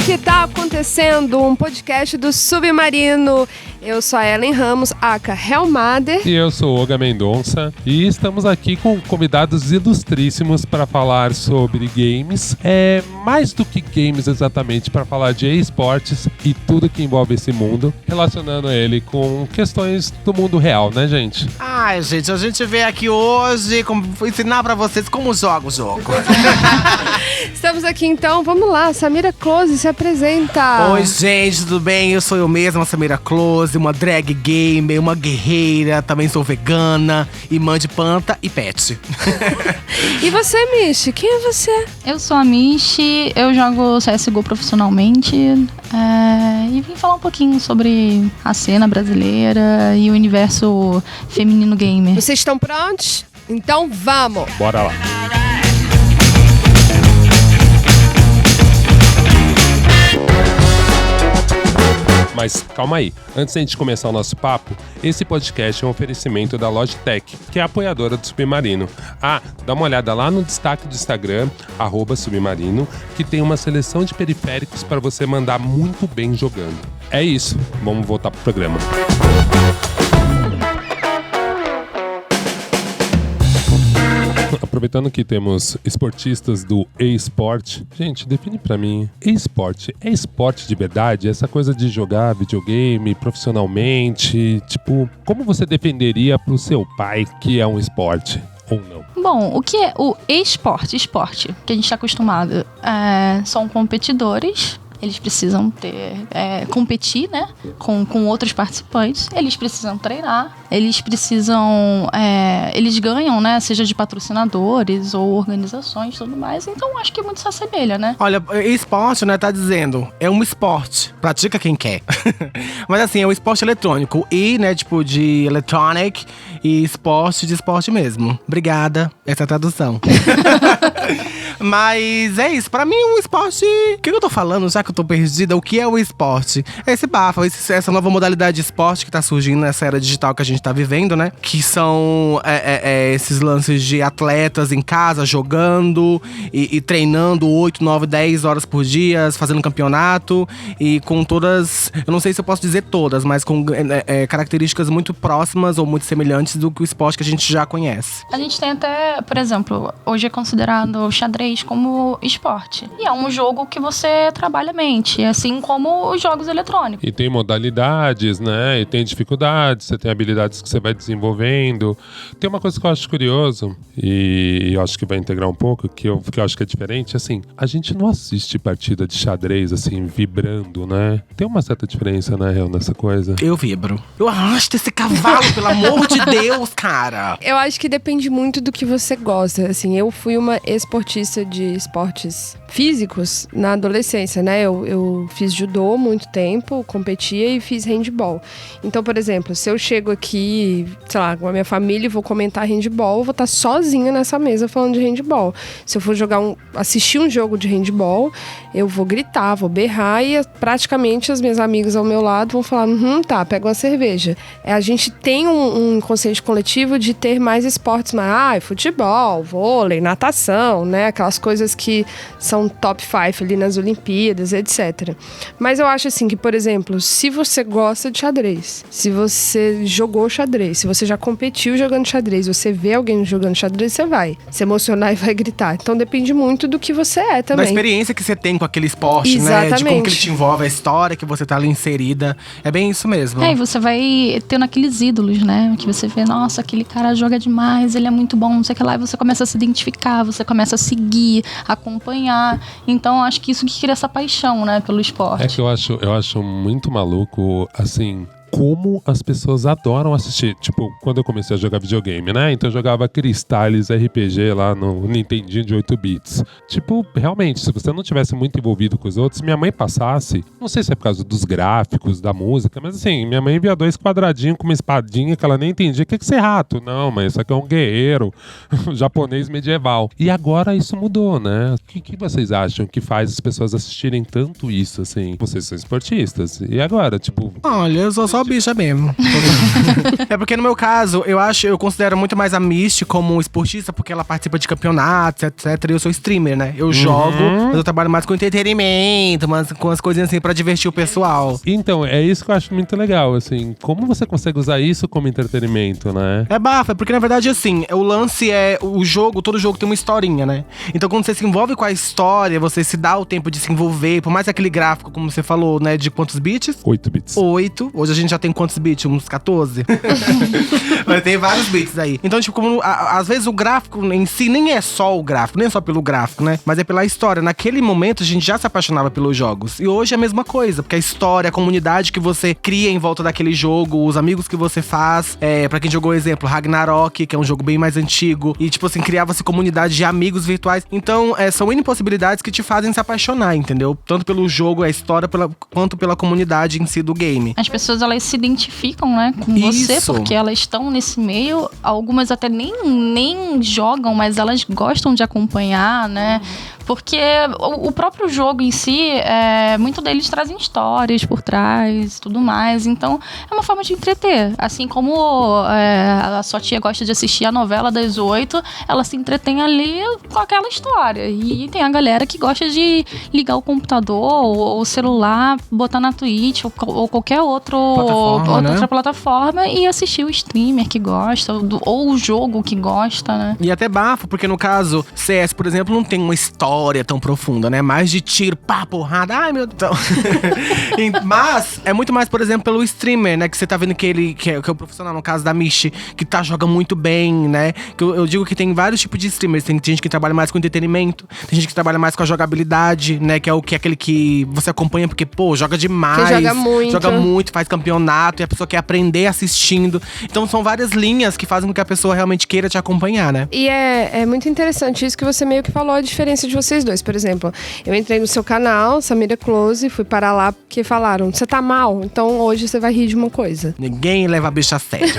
que tá acontecendo? Um podcast do Submarino. Eu sou a Ellen Ramos, aka Helmader. E eu sou o Olga Mendonça. E estamos aqui com convidados ilustríssimos para falar sobre games. Mais do que games exatamente, para falar de esportes e tudo que envolve esse mundo, relacionando ele com questões do mundo real, né, gente? Ai, gente, a gente veio aqui hoje ensinar pra vocês como joga o jogo. Estamos aqui então, vamos lá, Samira Close, se apresenta. Oi, gente, tudo bem? Eu sou eu mesma, Samira Close, uma drag gamer, uma guerreira, também sou vegana, irmã de planta e pet. E você, Michi, quem é você? Eu sou a Michi, eu jogo CSGO profissionalmente e vim falar um pouquinho sobre a cena brasileira e o universo feminino gamer. Vocês estão prontos? Então vamos! Bora lá! Mas calma aí, antes da gente começar o nosso papo, esse podcast é um oferecimento da Logitech, que é a apoiadora do Submarino. Dá uma olhada lá no destaque do Instagram, @Submarino, que tem uma seleção de periféricos para você mandar muito bem jogando. É isso, vamos voltar pro programa. Aproveitando que temos esportistas do e-sport, gente, define pra mim, e-sport é esporte de verdade? Essa coisa de jogar videogame profissionalmente, tipo, como você defenderia pro seu pai que é um esporte ou não? Bom, o que é o esporte? Esporte, que a gente está acostumado, são competidores. Eles precisam competir, né, com outros participantes. Eles precisam treinar. Eles precisam... eles ganham, né, seja de patrocinadores ou organizações e tudo mais. Então, acho que muito se assemelha, né? Olha, esporte, né, tá dizendo, é um esporte. Pratica quem quer. Mas assim, é um esporte eletrônico. E, né, tipo, de electronic e esporte de esporte mesmo. Obrigada, essa é a tradução. Mas é isso, pra mim um esporte... O que eu tô falando, já que eu tô perdida? O que é o esporte? É esse bafo, essa nova modalidade de esporte que tá surgindo nessa era digital que a gente tá vivendo, né? Que são esses lances de atletas em casa, jogando e treinando 8, 9, 10 horas por dia, fazendo campeonato. E com todas, eu não sei se eu posso dizer todas, mas com características muito próximas ou muito semelhantes do que o esporte que a gente já conhece. A gente tem até, por exemplo, hoje é considerado o xadrez como esporte. E é um jogo que você trabalha a mente, assim como os jogos eletrônicos. E tem modalidades, né? E tem dificuldades, você tem habilidades que você vai desenvolvendo. Tem uma coisa que eu acho curioso, e eu acho que vai integrar um pouco, que eu acho que é diferente, assim, a gente não assiste partida de xadrez, assim, vibrando, né? Tem uma certa diferença, né, Real, nessa coisa? Eu vibro. Eu arrasto esse cavalo, pelo amor de Deus, cara! Eu acho que depende muito do que você gosta. Assim, eu fui uma esportista de esportes físicos na adolescência, né? Eu fiz judô há muito tempo, competia e fiz handball. Então, por exemplo, se eu chego aqui, sei lá, com a minha família e vou comentar handball, eu vou estar sozinha nessa mesa falando de handball. Se eu for assistir um jogo de handball, eu vou gritar, vou berrar e praticamente as minhas amigas ao meu lado vão falar, tá, pega uma cerveja. A gente tem um inconsciente coletivo de ter mais esportes, futebol, vôlei, natação, né? Aquelas coisas que são top 5 ali nas Olimpíadas, etc. Mas eu acho assim que, por exemplo, se você gosta de xadrez, se você jogou xadrez, se você já competiu jogando xadrez, você vê alguém jogando xadrez, você vai se emocionar e vai gritar. Então depende muito do que você é também. Da experiência que você tem com aquele esporte, exatamente, né? De como que ele te envolve, a história que você tá ali inserida. É bem isso mesmo. E você vai tendo aqueles ídolos, né? Que você vê, nossa, aquele cara joga demais, ele é muito bom, não sei o que lá. E você começa a se identificar, você começa a seguir, acompanhar. Então, acho que isso que cria essa paixão, né, pelo esporte. É que eu acho muito maluco, assim, como as pessoas adoram assistir. Tipo, quando eu comecei a jogar videogame, né? Então eu jogava Crystalis RPG lá no Nintendinho de 8 bits. Tipo, realmente, se você não tivesse muito envolvido com os outros, minha mãe passasse, não sei se é por causa dos gráficos, da música, mas assim, minha mãe via 2 quadradinhos com uma espadinha que ela nem entendia. O que é esse rato? Não, mas isso aqui é um guerreiro japonês medieval. E agora isso mudou, né? O que vocês acham que faz as pessoas assistirem tanto isso, assim? Vocês são esportistas. E agora, tipo... Olha, eu sou só só bicha mesmo. É porque no meu caso, eu considero muito mais a Misty como esportista, porque ela participa de campeonatos, etc. E eu sou streamer, né? Eu jogo, mas eu trabalho mais com entretenimento, mas com as coisinhas assim pra divertir o pessoal. Então, é isso que eu acho muito legal, assim. Como você consegue usar isso como entretenimento, né? É bafo, porque na verdade, assim, o lance é o jogo, todo jogo tem uma historinha, né? Então quando você se envolve com a história, você se dá o tempo de se envolver, por mais que aquele gráfico, como você falou, né, de quantos bits? 8 bits. 8. Hoje a gente já tem quantos bits? Uns 14? Mas tem vários bits aí. Então, tipo, como às vezes o gráfico em si nem é só o gráfico, nem é só pelo gráfico, né? Mas é pela história. Naquele momento a gente já se apaixonava pelos jogos. E hoje é a mesma coisa, porque a história, a comunidade que você cria em volta daquele jogo, os amigos que você faz. Pra quem jogou, exemplo, Ragnarok, que é um jogo bem mais antigo. E, tipo assim, criava-se comunidade de amigos virtuais. Então, são N possibilidades que te fazem se apaixonar, entendeu? Tanto pelo jogo, a história, quanto pela comunidade em si do game. As pessoas, elas se identificam, né, com você, porque elas estão nesse meio. Algumas até nem jogam, mas elas gostam de acompanhar, né? Porque o próprio jogo em si, muito deles trazem histórias por trás e tudo mais. Então, é uma forma de entreter. Assim como a sua tia gosta de assistir a novela das 8, ela se entretém ali com aquela história. E tem a galera que gosta de ligar o computador ou o celular, botar na Twitch ou qualquer outra plataforma e assistir o streamer que gosta ou o jogo que gosta, né? E até bafo, porque no caso, CS, por exemplo, não tem uma história tão profunda, né? Mais de tiro, pá, porrada, ai meu Deus. Mas é muito mais, por exemplo, pelo streamer, né? Que você tá vendo que é o profissional, no caso da Mishi, que joga muito bem, né? Que eu digo que tem vários tipos de streamers. Tem gente que trabalha mais com entretenimento, tem gente que trabalha mais com a jogabilidade, né? Que é aquele que você acompanha porque, pô, joga demais. Que joga muito, faz campeonato e a pessoa quer aprender assistindo. Então são várias linhas que fazem com que a pessoa realmente queira te acompanhar, né? E é muito interessante isso que você meio que falou, a diferença de vocês dois. Por exemplo, eu entrei no seu canal, Samira Close, fui parar lá porque falaram, você tá mal, então hoje você vai rir de uma coisa. Ninguém leva a bicha a sério.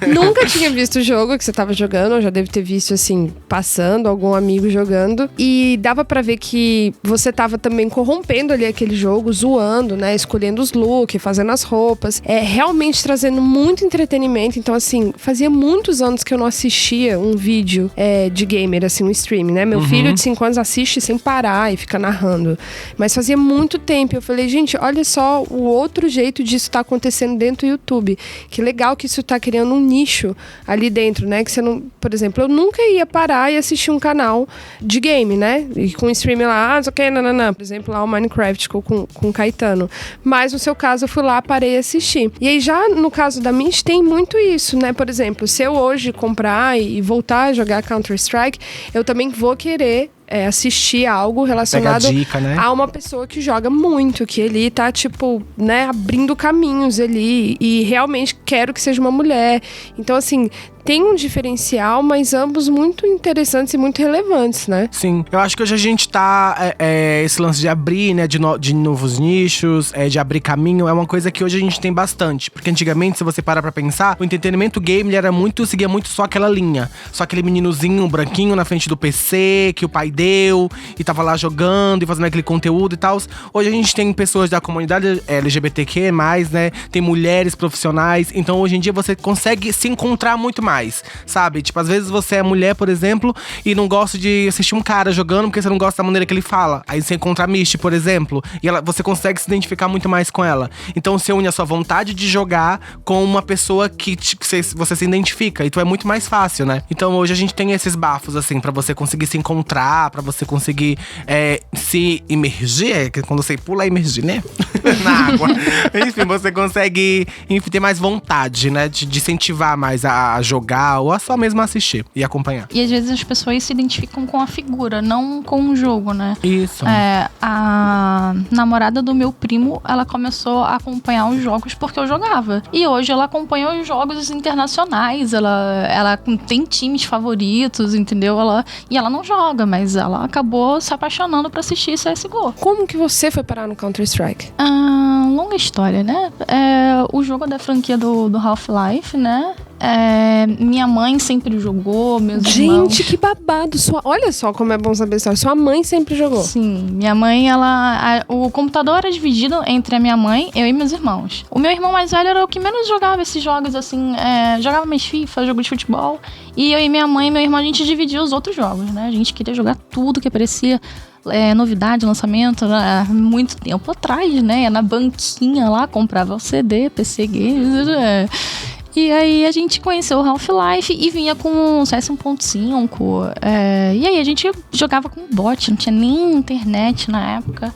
Nunca tinha visto o jogo que você tava jogando, eu já devo ter visto, assim, passando, algum amigo jogando. E dava pra ver que você tava também corrompendo ali aquele jogo, zoando, né? Escolhendo os looks, fazendo as roupas. Realmente trazendo muito entretenimento. Então, assim, fazia muitos anos que eu não assistia um vídeo de gamer, assim, um stream, né? Meu filho de 5 anos assiste sem parar e fica narrando. Mas fazia muito tempo. Eu falei, gente, olha só o outro jeito disso tá acontecendo dentro do YouTube. Que legal que isso tá criando um nicho ali dentro, né? Que você não... Por exemplo, eu nunca ia parar e assistir um canal de game, né? E com um stream lá, só que nananã. Por exemplo, lá o Minecraft com o Caetano. Mas no seu caso, eu fui lá, parei e assisti. E aí já no caso da Mint tem muito isso, né? Por exemplo, se eu hoje comprar e voltar a jogar Counter-Strike, eu também vou querer assistir algo relacionado dica, né? a uma pessoa que joga muito, que ele tá, tipo, né, abrindo caminhos ali, e realmente quero que seja uma mulher. Então, assim, tem um diferencial, mas ambos muito interessantes e muito relevantes, né? Sim, eu acho que hoje a gente tá, esse lance de abrir, né, de novos nichos, de abrir caminho, é uma coisa que hoje a gente tem bastante. Porque antigamente, se você parar pra pensar, o entretenimento game, ele seguia muito só aquela linha. Só aquele meninozinho branquinho na frente do PC, que o pai deu, e tava lá jogando e fazendo aquele conteúdo e tal. Hoje a gente tem pessoas da comunidade LGBTQ+, né, tem mulheres profissionais, então hoje em dia você consegue se encontrar muito mais, sabe? Tipo, às vezes você é mulher, por exemplo, e não gosta de assistir um cara jogando porque você não gosta da maneira que ele fala. Aí você encontra a Misty, por exemplo, e você consegue se identificar muito mais com ela. Então você une a sua vontade de jogar com uma pessoa que você se identifica, então é muito mais fácil, né? Então hoje a gente tem esses bafos, assim, pra você conseguir se encontrar, pra você conseguir se imergir, quando você pula, imergir, né? Na água. Enfim, você consegue ter mais vontade, né? De incentivar mais a jogar ou a só mesmo assistir e acompanhar. E às vezes as pessoas se identificam com a figura, não com o jogo, né? Isso. A namorada do meu primo, ela começou a acompanhar os jogos porque eu jogava. E hoje ela acompanha os jogos internacionais, ela tem times favoritos, entendeu? E ela não joga, mas ela acabou se apaixonando pra assistir CSGO. Como que você foi parar no Counter-Strike? Longa história, né? O jogo da franquia do Half-Life, né? Minha mãe sempre jogou, meus irmãos. Gente, que babado. Olha só como é bom saber a história. Sua mãe sempre jogou. Sim, minha mãe, o computador era dividido entre a minha mãe, eu e meus irmãos. O meu irmão mais velho era o que menos jogava esses jogos, assim, jogava mais FIFA, jogo de futebol. E eu e minha mãe e meu irmão, a gente dividia os outros jogos, né? A gente queria jogar tudo que aparecia. Novidade, lançamento, muito tempo atrás, né? Ia na banquinha lá, comprava o CD, PC Games, E aí a gente conheceu o Half-Life e vinha com o CS 1.5. E aí a gente jogava com bot, não tinha nem internet na época.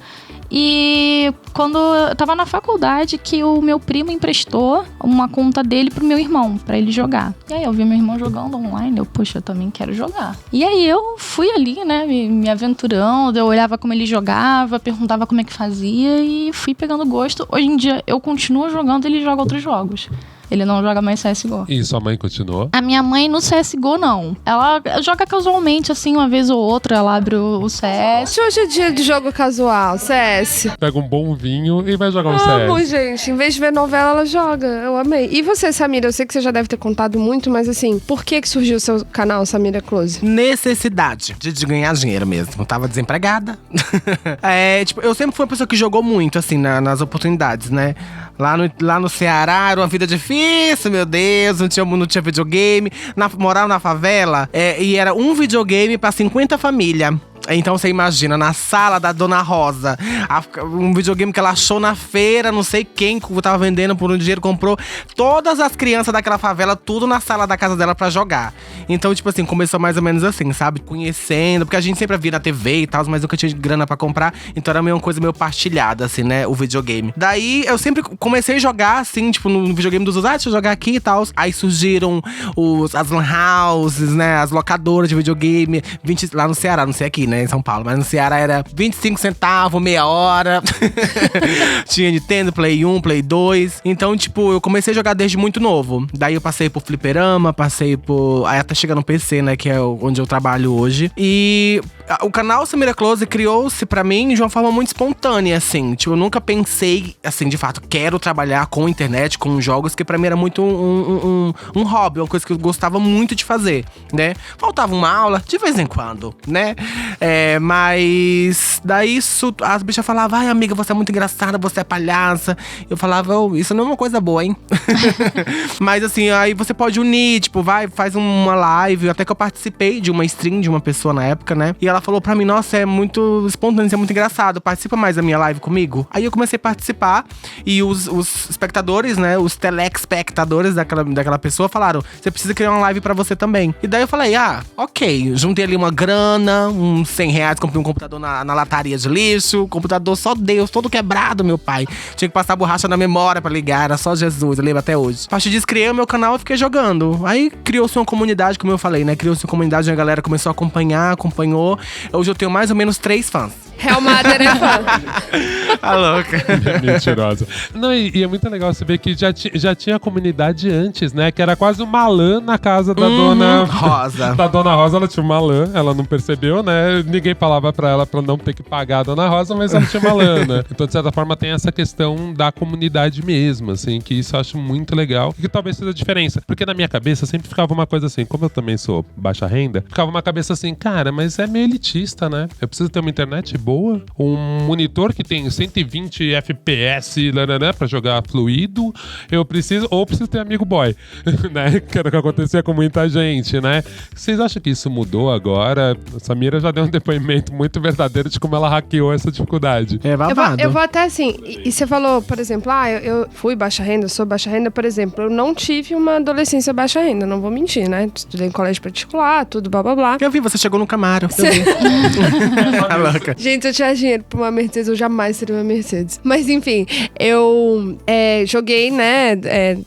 E quando eu tava na faculdade, que o meu primo emprestou uma conta dele pro meu irmão, pra ele jogar. E aí eu vi meu irmão jogando online, poxa, eu também quero jogar. E aí eu fui ali, né, me aventurando, eu olhava como ele jogava, perguntava como é que fazia e fui pegando gosto. Hoje em dia eu continuo jogando, ele joga outros jogos. Ele não joga mais CSGO. E sua mãe continuou? A minha mãe no CSGO, não. Ela joga casualmente, assim, uma vez ou outra. Ela abre o CS. Se hoje é dia de jogo casual, CS. Pega um bom vinho e vai jogar um CS. Amo, gente. Em vez de ver novela, ela joga. Eu amei. E você, Samira? Eu sei que você já deve ter contado muito, mas assim, por que surgiu o seu canal, Samira Close? Necessidade de ganhar dinheiro mesmo. Eu tava desempregada. Eu sempre fui uma pessoa que jogou muito, assim, nas oportunidades, né? Lá no Ceará era uma vida difícil, meu Deus, não tinha videogame. Morava na favela e era um videogame pra 50 famílias. Então você imagina, na sala da Dona Rosa, um videogame que ela achou na feira, não sei quem tava vendendo por um dinheiro, comprou todas as crianças daquela favela, tudo na sala da casa dela pra jogar. Então, tipo assim, começou mais ou menos assim, sabe? Conhecendo, porque a gente sempre via na TV e tal, mas nunca tinha grana pra comprar. Então era meio uma coisa meio partilhada, assim, né? O videogame. Daí, eu sempre comecei a jogar, assim, tipo, no videogame dos outros. Deixa eu jogar aqui e tal. Aí surgiram as lan houses, né? As locadoras de videogame. Lá no Ceará, não sei aqui, né? Em São Paulo, mas no Ceará era 25 centavos, meia hora. Tinha Nintendo, Play 1, Play 2. Então, tipo, eu comecei a jogar desde muito novo. Daí eu passei por fliperama, aí até chegar no PC, né, que é onde eu trabalho hoje. E o canal Samira Close criou-se pra mim de uma forma muito espontânea, assim. Tipo, eu nunca pensei, assim, de fato, quero trabalhar com internet, com jogos, que pra mim era muito um hobby, uma coisa que eu gostava muito de fazer, né? Faltava uma aula, de vez em quando, né? Mas daí as bichas falavam, ai amiga, você é muito engraçada, você é palhaça. Eu falava, isso não é uma coisa boa, hein? Mas assim, aí você pode unir, tipo, faz uma live. Até que eu participei de uma stream de uma pessoa na época, né? E ela falou pra mim, nossa, é muito espontâneo, é muito engraçado, participa mais da minha live comigo. Aí eu comecei a participar e os espectadores, né, os telespectadores daquela pessoa falaram, você precisa criar uma live pra você também. E daí eu falei, ok, juntei ali uma grana, uns R$100, comprei um computador na lataria de lixo, computador só Deus, todo quebrado, meu pai. Tinha que passar borracha na memória pra ligar, era só Jesus, eu lembro até hoje. A partir disso, criei o meu canal e fiquei jogando. Aí criou-se uma comunidade, como eu falei, né? Criou-se uma comunidade, a galera começou a acompanhou. Hoje eu tenho mais ou menos 3 fãs. Real Mater é fã. A louca. Mentirosa. Não, e é muito legal você ver que já tinha comunidade antes, né? Que era quase uma LAN na casa da Dona Rosa. Da Dona Rosa, ela tinha uma LAN, ela não percebeu, né? Ninguém falava pra ela pra não ter que pagar a Dona Rosa, mas ela tinha uma LAN, né? Então, de certa forma, tem essa questão da comunidade mesmo, assim, que isso eu acho muito legal. E que talvez seja a diferença. Porque na minha cabeça sempre ficava uma coisa assim, como eu também sou baixa renda, ficava uma cabeça assim, cara, mas é meio elitista, né? Eu preciso ter uma internet boa, um monitor que tem 120 FPS, pra jogar fluido, eu preciso ter amigo boy, né? Que era o que acontecia com muita gente, né? Vocês acham que isso mudou agora? A Samira já deu um depoimento muito verdadeiro de como ela hackeou essa dificuldade. É babado. Eu vou até assim, e você falou, por exemplo, eu fui baixa renda, sou baixa renda, por exemplo, eu não tive uma adolescência baixa renda, não vou mentir, né? Estudei em colégio particular, tudo, blá blá blá. Eu vi, você chegou no Camaro. Eu vi. A louca. Gente, se eu tivesse dinheiro pra uma Mercedes, eu jamais seria uma Mercedes. Mas enfim, eu joguei, né?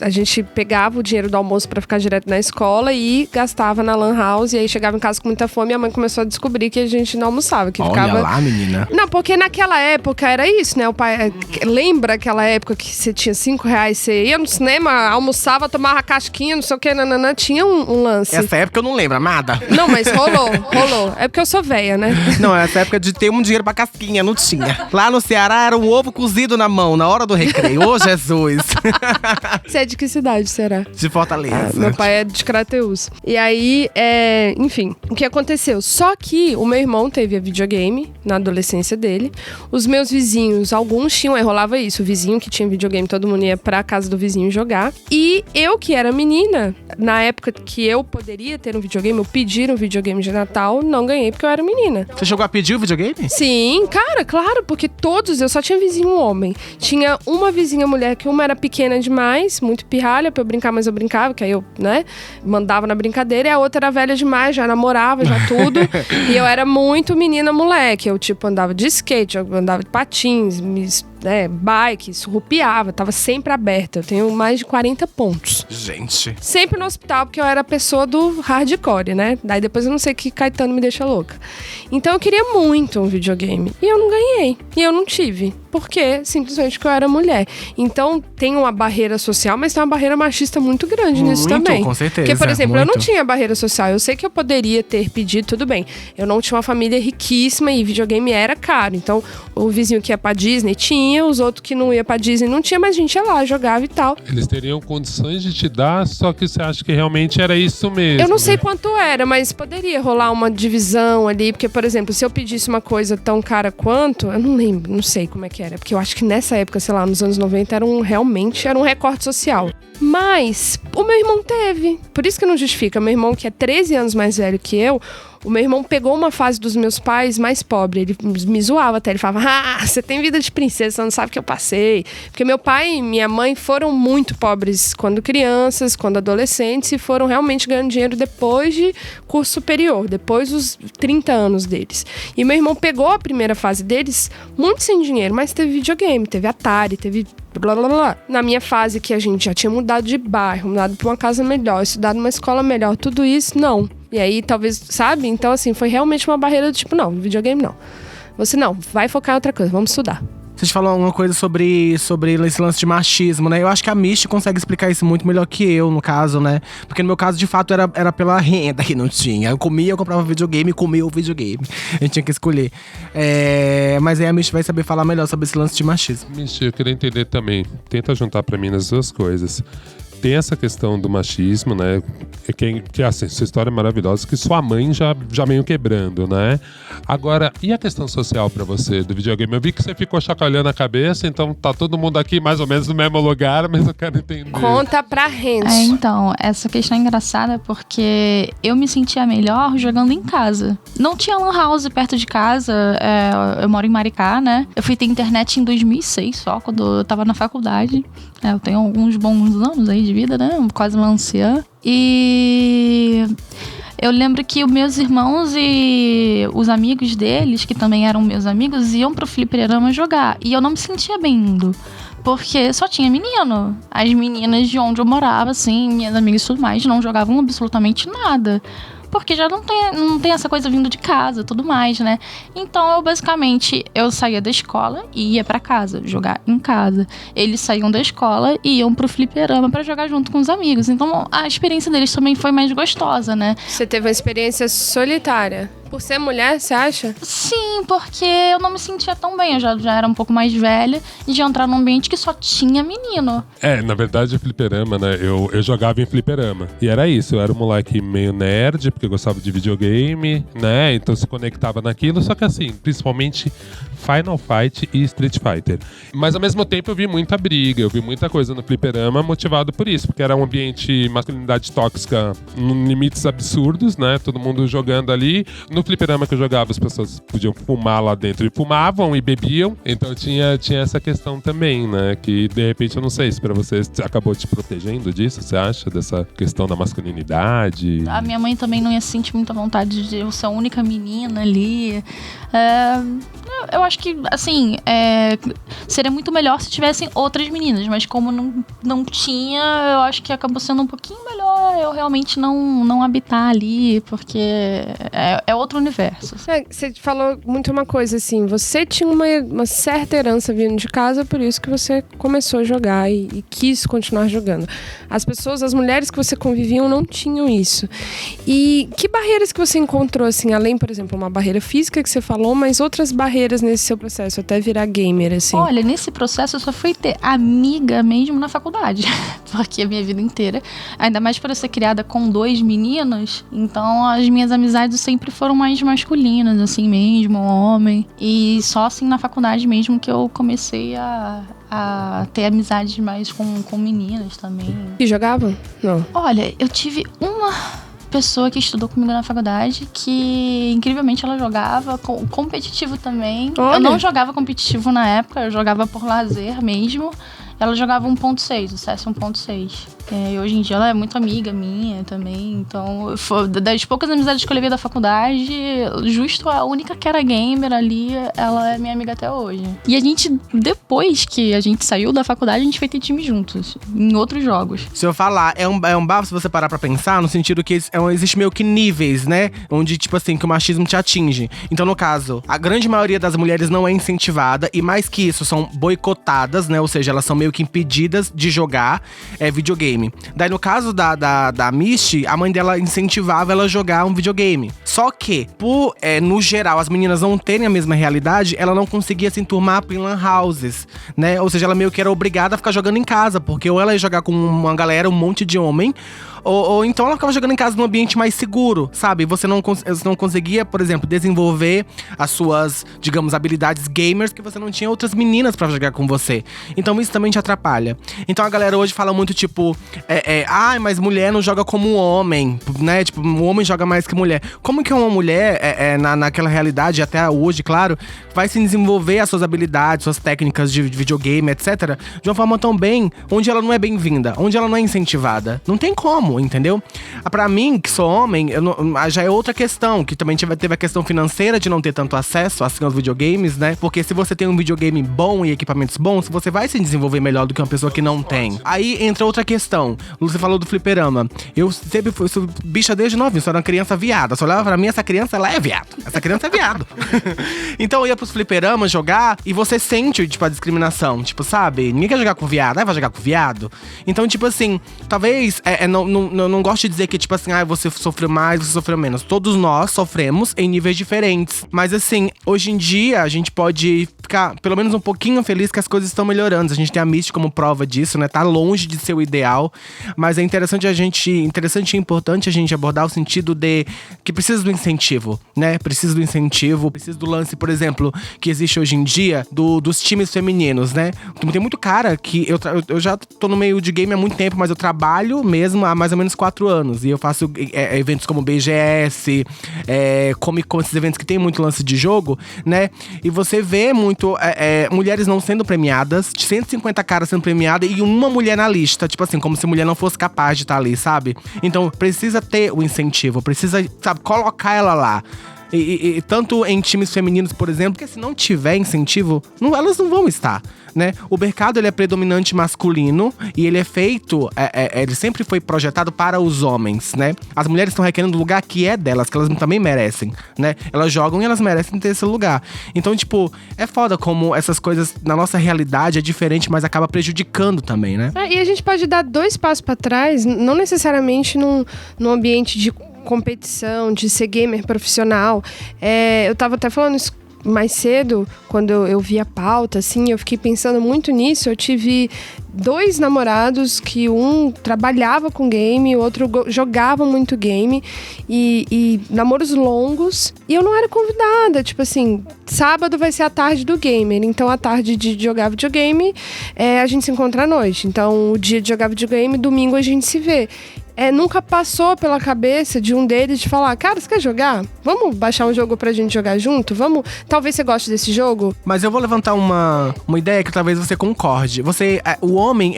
A gente pegava o dinheiro do almoço pra ficar direto na escola e gastava na lan house. E aí chegava em casa com muita fome e a mãe começou a descobrir que a gente não almoçava. Que Olha ficava... lá, menina. Não, porque naquela época era isso, né? O pai... Lembra aquela época que você tinha R$5, você ia no cinema, almoçava, tomava casquinha, não sei o que, nananã. Tinha um lance. Essa época eu não lembro, amada. Não, mas rolou. É porque eu sou velha, né? Não, essa época de ter um dinheiro pra casquinha, não tinha. Lá no Ceará era um ovo cozido na mão, na hora do recreio. Ô, Jesus! Você é de que cidade, será? De Fortaleza. Meu pai é de Crateús. E aí, enfim, o que aconteceu? Só que o meu irmão teve a videogame na adolescência dele. Os meus vizinhos, alguns tinham, rolava isso. O vizinho que tinha videogame, todo mundo ia pra casa do vizinho jogar. E eu, que era menina, na época que eu poderia ter um videogame, eu pedi um videogame de Natal, não ganhei porque eu era menina. Você chegou a pedir o videogame? Sim, cara, claro, porque todos, eu só tinha vizinho homem. Tinha uma vizinha mulher que uma era pequena demais, muito pirralha pra eu brincar, mas eu brincava, que aí eu, né, mandava na brincadeira. E a outra era velha demais, já namorava, já tudo. E eu era muito menina moleque. Eu, tipo, andava de skate, eu andava de patins, bike, surrupiava, tava sempre aberta. Eu tenho mais de 40 pontos. Gente. Sempre no hospital, porque eu era a pessoa do hardcore, né? Daí depois eu não sei que Caetano me deixa louca. Então eu queria muito um videogame. E eu não ganhei. E eu não tive. Porque, simplesmente, porque eu era mulher. Então, tem uma barreira social, mas tem uma barreira machista muito grande nisso também. Com certeza. Porque, por exemplo, muito. eu não tinha barreira social. Eu sei que eu poderia ter pedido, tudo bem. Eu não tinha uma família riquíssima e videogame era caro. Então, o vizinho que ia pra Disney tinha, os outros que não ia pra Disney não tinha, mas a gente ia lá, jogava e tal. Eles teriam condições de te dar, só que você acha que realmente era isso mesmo. Eu não sei quanto era, mas poderia rolar uma divisão ali. Porque, por exemplo, se eu pedisse uma coisa tão cara quanto, eu não lembro, não sei como é que era. Porque eu acho que nessa época, sei lá, nos anos 90, realmente era um recorte social. Mas o meu irmão teve. Por isso que não justifica. Meu irmão, que é 13 anos mais velho que eu, o meu irmão pegou uma fase dos meus pais mais pobre. Ele me zoava até. Ele falava, você tem vida de princesa, você não sabe o que eu passei. Porque meu pai e minha mãe foram muito pobres quando crianças, quando adolescentes, e foram realmente ganhando dinheiro depois de curso superior, depois dos 30 anos deles. E meu irmão pegou a primeira fase deles muito sem dinheiro, mas teve videogame, teve Atari, teve blá blá blá. Na minha fase que a gente já tinha mudado de bairro, mudado pra uma casa melhor, estudado numa escola melhor, tudo isso, não. E aí, talvez, sabe? Então, assim, foi realmente uma barreira do tipo, não, videogame não. Você não, vai focar em outra coisa, vamos estudar. Você falou alguma coisa sobre esse lance de machismo, né? Eu acho que a Misty consegue explicar isso muito melhor que eu, no caso, né? Porque no meu caso, de fato, era pela renda que não tinha. Eu comprava videogame e comia o videogame. A gente tinha que escolher. Mas aí a Misty vai saber falar melhor sobre esse lance de machismo. Misty, eu queria entender também. Tenta juntar pra mim nas duas coisas. Tem essa questão do machismo, né? Que assim, sua história é maravilhosa, que sua mãe já meio quebrando, né? Agora, e a questão social pra você do videogame? Eu vi que você ficou chacoalhando a cabeça, então tá todo mundo aqui mais ou menos no mesmo lugar, mas eu quero entender. Conta pra Renzo. Então, essa questão é engraçada porque eu me sentia melhor jogando em casa. Não tinha lan house perto de casa, eu moro em Maricá, né? Eu fui ter internet em 2006 só, quando eu tava na faculdade. Eu tenho alguns bons anos aí de vida, né? Quase uma anciã. E eu lembro que os meus irmãos e os amigos deles, que também eram meus amigos, iam pro fliperama jogar. E eu não me sentia bem indo, porque só tinha menino. As meninas de onde eu morava, assim, minhas amigas e tudo mais, não jogavam absolutamente nada. Porque já não tem essa coisa vindo de casa e tudo mais, né? Então, eu saía da escola e ia pra casa, jogar em casa. Eles saíam da escola e iam pro fliperama pra jogar junto com os amigos. Então, a experiência deles também foi mais gostosa, né? Você teve uma experiência solitária. Por ser mulher, você acha? Sim, porque eu não me sentia tão bem. Eu já era um pouco mais velha e de entrar num ambiente que só tinha menino. Na verdade, o fliperama, né? Eu jogava em fliperama. E era isso, eu era um moleque meio nerd, porque eu gostava de videogame, né? Então se conectava naquilo. Só que assim, principalmente Final Fight e Street Fighter. Mas ao mesmo tempo eu vi muita briga, eu vi muita coisa no fliperama motivado por isso. Porque era um ambiente masculinidade tóxica em limites absurdos, né? Todo mundo jogando ali. No fliperama que eu jogava, as pessoas podiam fumar lá dentro e fumavam e bebiam. Então tinha essa questão também, né? Que de repente, eu não sei se pra você acabou te protegendo disso, você acha? Dessa questão da masculinidade. A minha mãe também não ia sentir muita vontade de eu ser a única menina ali. Eu acho que, assim, seria muito melhor se tivessem outras meninas, mas como não tinha, eu acho que acabou sendo um pouquinho melhor eu realmente não habitar ali, porque é outro universo. Você falou muito uma coisa assim, você tinha uma certa herança vindo de casa, por isso que você começou a jogar e quis continuar jogando. As mulheres que você conviviam não tinham isso. E que barreiras que você encontrou, assim, além, por exemplo, uma barreira física que você falou, mas outras barreiras barreiras nesse seu processo, até virar gamer, assim? Olha, nesse processo eu só fui ter amiga mesmo na faculdade. Porque a minha vida inteira, ainda mais por eu ser criada com 2 meninos, então as minhas amizades sempre foram mais masculinas, assim mesmo, homem. E só assim na faculdade mesmo que eu comecei a ter amizades mais com meninas também. E jogavam? Não. Olha, eu tive uma pessoa que estudou comigo na faculdade que, incrivelmente, ela jogava competitivo também. Olha. Eu não jogava competitivo na época, eu jogava por lazer mesmo. Ela jogava 1.6, o CS 1.6. E hoje em dia ela é muito amiga minha também. Então, das poucas amizades que eu levei da faculdade, justo a única que era gamer ali, ela é minha amiga até hoje. E a gente, depois que a gente saiu da faculdade, a gente foi ter time juntos, em outros jogos. Se eu falar, é um bafo se você parar pra pensar, no sentido que existe meio que níveis, né? Onde, tipo assim, que o machismo te atinge. Então, no caso, a grande maioria das mulheres não é incentivada, e mais que isso, são boicotadas, né? Ou seja, elas são meio que impedidas de jogar videogame. Daí, no caso da Misty, a mãe dela incentivava ela a jogar um videogame. Só que, por, no geral, as meninas não terem a mesma realidade, ela não conseguia se enturmar em lan houses, né? Ou seja, ela meio que era obrigada a ficar jogando em casa, porque ou ela ia jogar com uma galera, um monte de homem, ou então ela ficava jogando em casa num ambiente mais seguro, sabe? Você não conseguia, por exemplo, desenvolver as suas, digamos, habilidades gamers, que você não tinha outras meninas pra jogar com você. Então isso também te atrapalha. Então a galera hoje fala muito, tipo, mas mulher não joga como um homem, né? Tipo, um homem joga mais que mulher. Como que uma mulher, naquela realidade, até hoje, claro, vai se desenvolver as suas habilidades, suas técnicas de videogame, etc., de uma forma tão bem, onde ela não é bem-vinda, onde ela não é incentivada? Não tem como, entendeu? Pra mim, que sou homem, já é outra questão, que também teve a questão financeira de não ter tanto acesso, assim, aos videogames, né? Porque se você tem um videogame bom e equipamentos bons, você vai se desenvolver melhor do que uma pessoa que não tem. Aí entra outra questão. Você falou do fliperama. Eu sempre sou bicha desde novinho, sou uma criança viada. Só olhava pra mim, essa criança, ela é viado. Essa criança é viado. Então eu ia pros fliperamas jogar e você sente, tipo, a discriminação. Tipo, sabe? Ninguém quer jogar com viado. Vai jogar com viado? Então, tipo assim, talvez não gosto de dizer que, tipo assim, você sofreu mais, você sofreu menos. Todos nós sofremos em níveis diferentes. Mas assim, hoje em dia, a gente pode ficar pelo menos um pouquinho feliz que as coisas estão melhorando. A gente tem a Misty como prova disso, né? Tá longe de ser o ideal. Mas é interessante e importante a gente abordar o sentido de que precisa do incentivo, né? Precisa do lance, por exemplo, que existe hoje em dia dos times femininos, né? Tem muito cara que eu já tô no meio de game há muito tempo, mas eu trabalho mesmo há mais ou menos 4 anos. E eu faço eventos como BGS, Comic Con, esses eventos que tem muito lance de jogo, né? E você vê muito mulheres não sendo premiadas, 150 caras sendo premiadas e uma mulher na lista. Tipo assim, como se a mulher não fosse capaz de estar ali, sabe? Então, precisa ter o incentivo, precisa, sabe, colocar ela lá. E tanto em times femininos, por exemplo, porque se não tiver incentivo, elas não vão estar, né? O mercado, ele é predominante masculino e ele é feito, ele sempre foi projetado para os homens, né? As mulheres estão requerendo o lugar que é delas, que elas também merecem, né? Elas jogam e elas merecem ter esse lugar. Então, tipo, é foda como essas coisas na nossa realidade é diferente, mas acaba prejudicando também, né? E a gente pode dar 2 passos pra trás, não necessariamente num ambiente de competição, de ser gamer profissional. Eu tava até falando isso mais cedo, quando eu vi a pauta, assim, eu fiquei pensando muito nisso. Eu tive 2 namorados que um trabalhava com game, o outro jogava muito game, e namoros longos, e eu não era convidada. Tipo assim, sábado vai ser a tarde do gamer, então a tarde de jogar videogame, a gente se encontra à noite. Então o dia de jogar videogame, domingo a gente se vê. Nunca passou pela cabeça de um deles de falar: cara, você quer jogar? Vamos baixar um jogo pra gente jogar junto? Vamos? Talvez você goste desse jogo. Mas eu vou levantar uma ideia que talvez você concorde. O homem,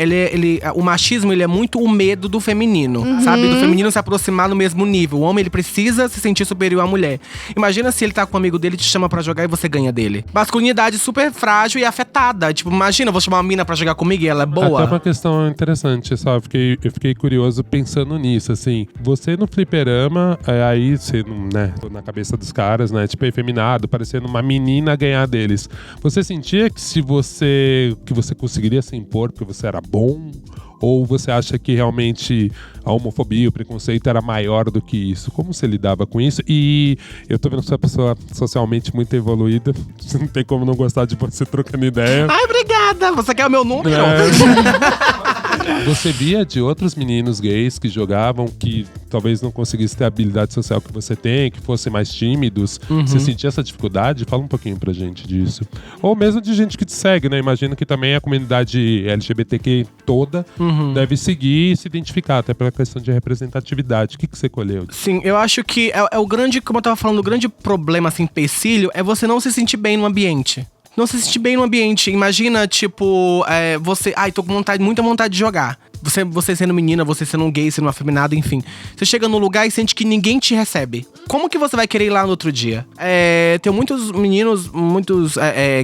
o machismo, ele é muito o medo do feminino, sabe? Do feminino se aproximar no mesmo nível. O homem, ele precisa se sentir superior à mulher. Imagina se ele tá com um amigo dele, te chama pra jogar e você ganha dele. Masculinidade super frágil e afetada. Tipo, imagina, eu vou chamar uma mina pra jogar comigo e ela é boa. Até uma questão interessante, só eu fiquei curioso pensando nisso, assim, você no fliperama, aí você, né, na cabeça dos caras, né, tipo, efeminado, parecendo uma menina ganhar deles. Você sentia que você conseguiria se impor porque você era bom? Ou você acha que realmente a homofobia, o preconceito era maior do que isso? Como você lidava com isso? E eu tô vendo que você é uma pessoa socialmente muito evoluída. Não tem como não gostar de você trocando ideia. Ai, obrigada! Você quer o meu número? Você via de outros meninos gays que jogavam, que talvez não conseguissem ter a habilidade social que você tem, que fossem mais tímidos. Você sentia essa dificuldade? Fala um pouquinho pra gente disso. Ou mesmo de gente que te segue, né? Imagino que também a comunidade LGBTQ toda deve seguir e se identificar, até pela questão de representatividade. O que você colheu? Sim, eu acho que é o grande, como eu tava falando, o grande problema, assim, empecilho, é você não se sentir bem no ambiente. Não se sentir bem no ambiente. Imagina, tipo, você... Ai, tô com muita vontade de jogar. Você sendo menina, você sendo um gay, sendo afeminado, enfim. Você chega num lugar e sente que ninguém te recebe. Como que você vai querer ir lá no outro dia? Tem muitos meninos,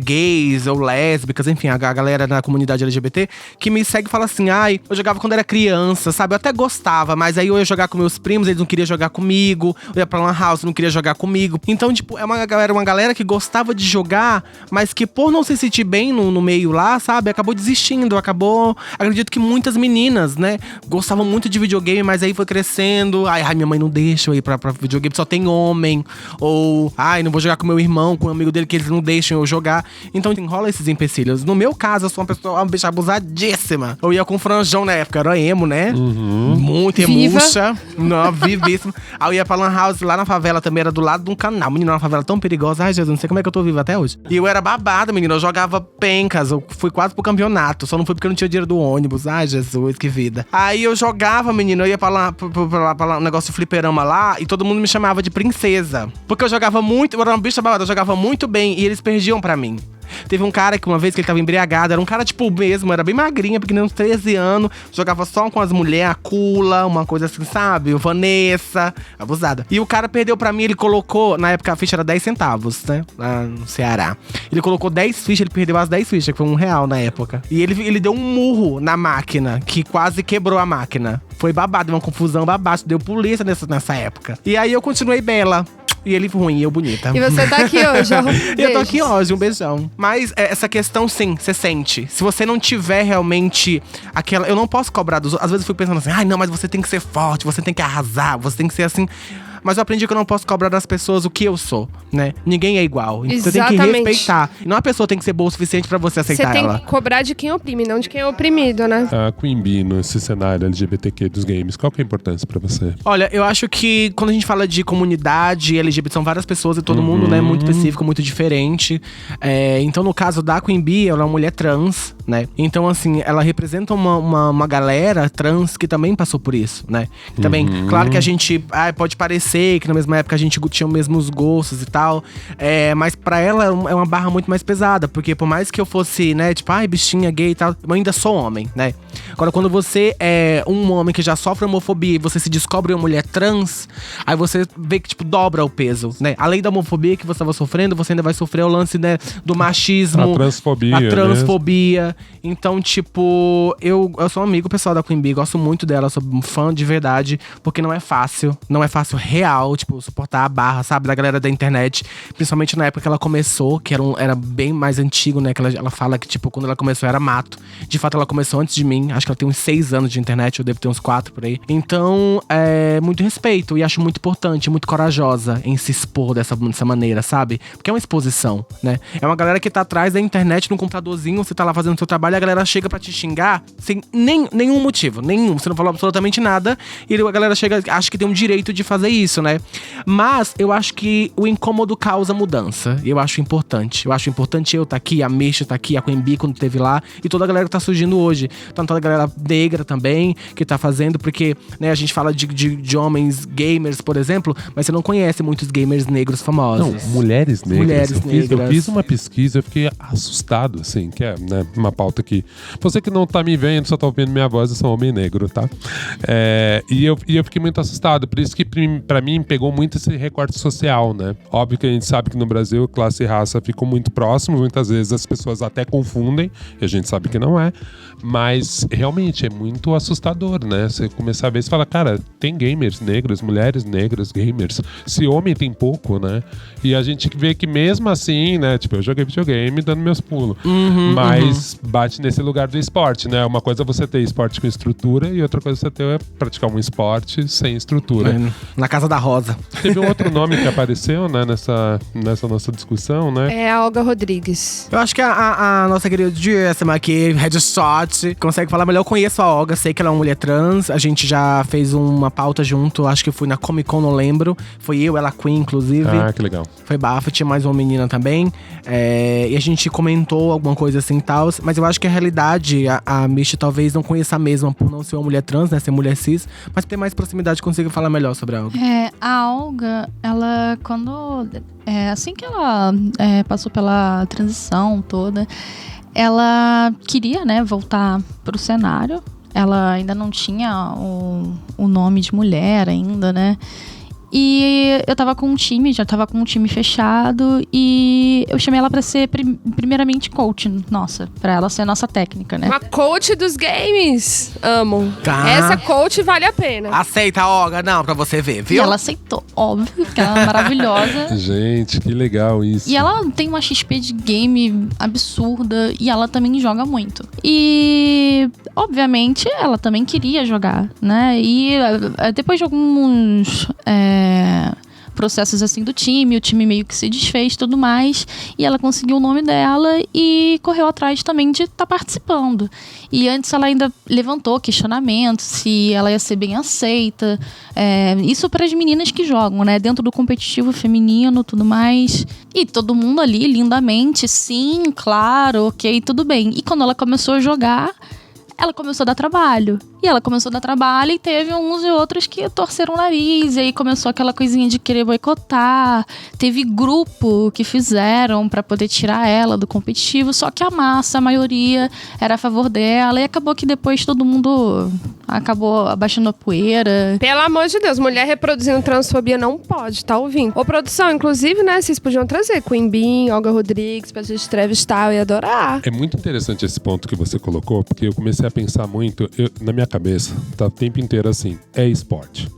gays ou lésbicas, enfim, a galera na comunidade LGBT, que me segue e fala assim, ai, eu jogava quando era criança, sabe? Eu até gostava, mas aí eu ia jogar com meus primos, eles não queriam jogar comigo. Eu ia pra lan house, não queria jogar comigo. Então, tipo, é uma galera que gostava de jogar, mas que por não se sentir bem no meio lá, sabe? Acabou desistindo, acredito que muitas meninas, né, gostavam muito de videogame, mas aí foi crescendo. Ai, minha mãe não deixa eu ir pra videogame, só tem homem. Ou, ai, não vou jogar com meu irmão, com um amigo dele, que eles não deixam eu jogar. Então enrola esses empecilhos. No meu caso, eu sou uma bicha abusadíssima. Eu ia com franjão na época, era emo, né? Muito emuxa. Não, vivíssima. Aí eu ia pra lan house lá na favela também, era do lado de um canal. Menino, uma favela tão perigosa. Ai, Jesus, não sei como é que eu tô viva até hoje. E eu era babada, menino. Eu jogava pencas. Eu fui quase pro campeonato. Só não fui porque eu não tinha dinheiro do ônibus. Ai, Jesus, que vida. Aí eu jogava, menino. Eu ia pra lá, um negócio de fliperama lá. E todo mundo me chamava de princesa. Porque eu jogava muito. Eu era uma bicha babada. Eu jogava muito bem. E eles perdiam pra mim. Teve um cara que uma vez que ele tava embriagado, era um cara tipo mesmo, era bem magrinha, porque nem uns 13 anos, jogava só com as mulheres, a Cula, uma coisa assim, sabe? O Vanessa, abusada. E o cara perdeu pra mim, ele colocou, na época a ficha era 10 centavos, né? Lá no Ceará. Ele colocou 10 fichas, ele perdeu as 10 fichas, que foi R$1 na época. E ele deu um murro na máquina, que quase quebrou a máquina. Foi babado, uma confusão babada, deu polícia nessa época. E aí eu continuei bela. E ele ruim, e eu bonita. E você tá aqui hoje, ó. Eu tô aqui hoje, um beijão. Mas essa questão, sim, você sente. Se você não tiver realmente aquela... Eu não posso cobrar dos outros. Às vezes eu fico pensando assim, ai, não, mas você tem que ser forte, você tem que arrasar, você tem que ser assim... Mas eu aprendi que eu não posso cobrar das pessoas o que eu sou, né? Ninguém é igual. Então você tem que respeitar. E não a pessoa tem que ser boa o suficiente pra você aceitar ela. Você tem que cobrar de quem oprime, não de quem é oprimido, né? A Queen Bee nesse cenário LGBTQ dos games, qual que é a importância pra você? Olha, eu acho que quando a gente fala de comunidade LGBT, são várias pessoas e todo mundo, né? Muito específico, muito diferente. Então, no caso da Queen Bee, ela é uma mulher trans, né? Então, assim, ela representa uma galera trans que também passou por isso, né? Também, claro que a gente pode parecer que na mesma época a gente tinha os mesmos gostos e tal. Mas pra ela é uma barra muito mais pesada. Porque por mais que eu fosse, né, tipo, ai, bichinha gay e tal, eu ainda sou homem, né? Agora, quando você é um homem que já sofre homofobia e você se descobre uma mulher trans, aí você vê que, tipo, dobra o peso, né? Além da homofobia que você estava sofrendo, você ainda vai sofrer o lance, né, do machismo. A transfobia. Né? Então, tipo, eu sou um amigo pessoal da Queen Bee, gosto muito dela, sou fã de verdade, porque não é fácil real, tipo, suportar a barra, sabe, da galera da internet, principalmente na época que ela começou, que era bem mais antigo, né, que ela fala que, tipo, quando ela começou era mato. De fato, ela começou antes de mim, acho que ela tem uns 6 anos de internet, eu devo ter uns 4 por aí. Então, muito respeito, e acho muito importante, muito corajosa em se expor dessa maneira, sabe? Porque é uma exposição, né? É uma galera que tá atrás da internet, num computadorzinho, você tá lá fazendo seu trabalho, e a galera chega pra te xingar sem nenhum motivo, você não falou absolutamente nada, e a galera chega, acha que tem um direito de fazer isso, né? Mas eu acho que o incômodo causa mudança. E eu acho importante. Eu acho importante eu tá aqui, a Misha tá aqui, a Queen Bee quando teve lá, e toda a galera que tá surgindo hoje. Então toda a galera negra também, que tá fazendo, porque, né, a gente fala de homens gamers, por exemplo, mas você não conhece muitos gamers negros famosos. Não, mulheres negras. Mulheres negras. Eu fiz uma pesquisa, eu fiquei assustado, assim, que é, né, uma pauta que... Você que não tá me vendo, só tá ouvindo minha voz, eu sou um homem negro, tá? E eu fiquei muito assustado, por isso que pra mim pegou muito esse recorte social, né? Óbvio que a gente sabe que no Brasil classe e raça ficam muito próximos, muitas vezes as pessoas até confundem, e a gente sabe que não é, mas realmente é muito assustador, né? Você começar a ver e fala, cara, tem gamers negros, mulheres negras, gamers. Se homem tem pouco, né? E a gente vê que mesmo assim, né? Tipo, eu joguei videogame dando meus pulos. Mas bate nesse lugar do esporte, né? Uma coisa é você ter esporte com estrutura e outra coisa é você ter praticar um esporte sem estrutura. Na Casa da Rosa. Teve um outro nome que apareceu, né? Nessa nossa discussão, né? É a Olga Rodrigues. Eu acho que a nossa queridíssima aqui, Headshot, consegue falar melhor. Eu conheço a Olga, sei que ela é uma mulher trans. A gente já fez uma pauta junto, acho que fui na Comic Con, não lembro. Foi eu, ela, Queen, inclusive. Ah, que legal. Foi bafo, tinha mais uma menina também. E a gente comentou alguma coisa assim e tal. Mas eu acho que a realidade, a Misty talvez não conheça a mesma por não ser uma mulher trans, né? Ser mulher cis. Mas por ter mais proximidade, consigo falar melhor sobre a Olga. A Olga, ela, quando... assim que ela passou pela transição toda, ela queria, né, voltar pro cenário. Ela ainda não tinha o nome de mulher ainda, né? E eu tava com um time, já tava com um time fechado. E eu chamei ela pra ser, primeiramente, coach nossa. Pra ela ser nossa técnica, né? Uma coach dos games. Amo. Tá. Essa coach vale a pena. Aceita, Olga, não, pra você ver, viu? E ela aceitou, óbvio, porque ela é maravilhosa. Gente, que legal isso. E ela tem uma XP de game absurda. E ela também joga muito. E, obviamente, ela também queria jogar, né? E depois de alguns... processos assim do time, o time meio que se desfez e tudo mais, e ela conseguiu o nome dela e correu atrás também de estar participando. E antes ela ainda levantou questionamentos se ela ia ser bem aceita, isso para as meninas que jogam, né, dentro do competitivo feminino, tudo mais, e todo mundo ali lindamente, sim, claro, ok, tudo bem. E quando ela começou a jogar, ela começou a dar trabalho. E ela começou a dar trabalho e teve uns e outros que torceram o nariz. E aí começou aquela coisinha de querer boicotar. Teve grupo que fizeram pra poder tirar ela do competitivo. Só que a massa, a maioria, era a favor dela. E acabou que depois todo mundo acabou abaixando a poeira. Pelo amor de Deus, mulher reproduzindo transfobia não pode, tá ouvindo? Ô, produção, inclusive, né, vocês podiam trazer Queen Bean, Olga Rodrigues, pra gente entrevistar, eu ia adorar. É muito interessante esse ponto que você colocou, porque eu comecei a pensar muito, na minha cabeça, tá o tempo inteiro assim, é esporte.